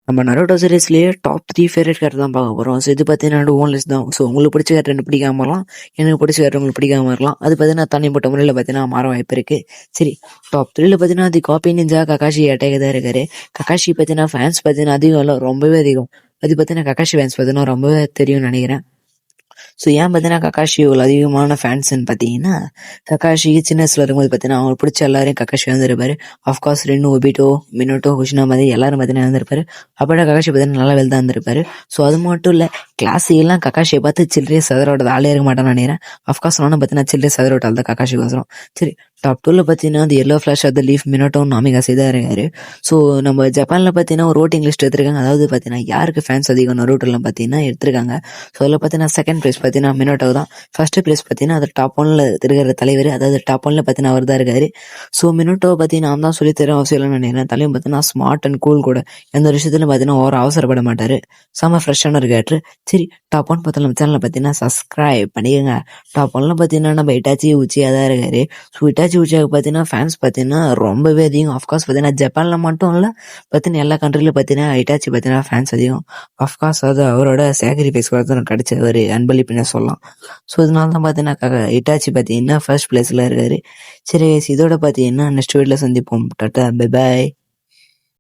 நம்ம Naruto சீரிஸ்லேயே top 3 favourite character தான் பார்க்க போகிறோம். ஸோ இது பார்த்தீங்கன்னா ஓன் லிஸ்ட் தான். ஸோ உங்களுக்கு பிடிச்ச கேரக்டர் எனக்கு பிடிக்காம வரலாம், எனக்கு பிடிச்ச கேரக்டர் உங்களுக்கு பிடிக்காம வரலாம். அது பார்த்தீங்கன்னா தனிப்பட்ட முறையில் பார்த்தீங்கன்னா மாற வாய்ப்பு இருக்குது. சரி, டாப் 3ல பார்த்தீங்கன்னா தி காப்பி நிஞ்சா ககாஷி அட்டாக் தான் இருக்காரு. ககாஷி பார்த்தீங்கன்னா ஃபேன்ஸ் பார்த்தீங்கன்னா அதிகம் இல்லை, ரொம்பவே அதிகம். அது பார்த்தீங்கன்னா ககாஷி ஃபேன்ஸ் பார்த்தீங்கன்னா ரொம்பவே தெரியும்னு நினைக்கிறேன். ஸோ ஏன் பார்த்தீங்கன்னா ககாஷி இவ்வளோ அதிகமான ஃபேன்ஸ்ன்னு பார்த்தீங்கன்னா, ககாஷி சின்ன வயசுல இருக்கும்போது பார்த்தீங்கன்னா அவங்களுக்கு பிடிச்ச எல்லாரையும் ககாஷி வந்துருப்பாரு. ஆஃப்கோர்ஸ் ரென்னு, ஒபிட்டோ, மினோட்டோ, குஷினா மாதிரி எல்லாரும் பார்த்தீங்கன்னா இருந்திருப்பாரு. அப்போட ககாஷி பார்த்தீங்கன்னா நல்லா வெல் தான் இருந்திருப்பாரு. ஸோ அது மட்டும் இல்லை, கிளாஸ் எல்லாம் ககாஷியை பார்த்து சில்லறையே சதரோட ஆளே இருக்க மாட்டேன்னு நினைக்கிறேன். ஆஃப்கோர்ஸ் நானும் பார்த்தீங்கன்னா சில்லறை சதரோட்டால் தான் ககாஷி வசரம். சரி, டாப் 2ல பார்த்தீங்கன்னா the yellow flash of the leaf Minato Namikaze தான் இருக்காரு. ஸோ நம்ம ஜப்பானில் பார்த்தீங்கன்னா ஒரு ஓட்டிங் லிஸ்ட் எடுத்திருக்காங்க. அதாவது பார்த்தீங்கன்னா யாருக்கு ஃபேன்ஸ் அதிகம் நருட்டோலாம் பார்த்தீங்கன்னா எடுத்திருக்காங்க. ஸோ அதில் பார்த்தீங்கன்னா செகண்ட் ப்ரைஸ் பார்த்தீங்கன்னா மினோட்டோ தான். ஃபர்ஸ்ட் ப்ரைஸ் பார்த்தீங்கன்னா அது டாப் 1ல் இருக்கிற தலைவர், அதாவது டாப் 1ல் பார்த்தீங்கன்னா அவர் தான் இருக்காரு. ஸோ மினோட்டோ பார்த்தீங்கன்னா நான் தான் சொல்லி தர அவசியம் இல்லைன்னு நினைக்கிறேன். தலையும் பார்த்தீங்கன்னா ஸ்மார்ட் அண்ட் கூல் கூட, எந்த ஒரு விஷயத்துலையும் பார்த்தீங்கன்னா ஓர அவசரப்பட மாட்டார். செம்ம ஃப்ரெஷ்ஷான ஒரு கேரக்டர். சரி, டாப் 1 பார்த்தா நம்ம சேனலில் பார்த்தீங்கன்னா சப்ஸ்கிரைப் பண்ணிக்கோங்க. டாப் 1ல் பார்த்தீங்கன்னா நம்ம இட்டாச்சி உச்சியாக தான் இருக்காரு. ஸோ இட்டாச்சி உச்சியாக பார்த்தீங்கன்னா ஃபேன்ஸ் பார்த்தீங்கன்னா ரொம்பவே அதிகம். ஆஃப்கோர்ஸ் பார்த்தீங்கன்னா ஜப்பானில் மட்டும் இல்லை, பார்த்தீங்கன்னா எல்லா கண்ட்ரிலும் பார்த்தீங்கன்னா இட்டாச்சி பார்த்தீங்கன்னா ஃபேன்ஸ் அதிகம். ஆஃப்கோர்ஸ் அது அவரோட சாக்ரிஃபைஸ் கிடைச்ச ஒரு அன்பளிப்புன்னு சொல்லலாம். ஸோ இதனால தான் பார்த்தீங்கன்னா இட்டாச்சி பார்த்தீங்கன்னா ஃபர்ஸ்ட் பிளேஸில் இருக்காரு. சரி, இதோட பார்த்தீங்கன்னா நெக்ஸ்ட் வீடியோவில் சந்திப்போம். Tata, bye bye.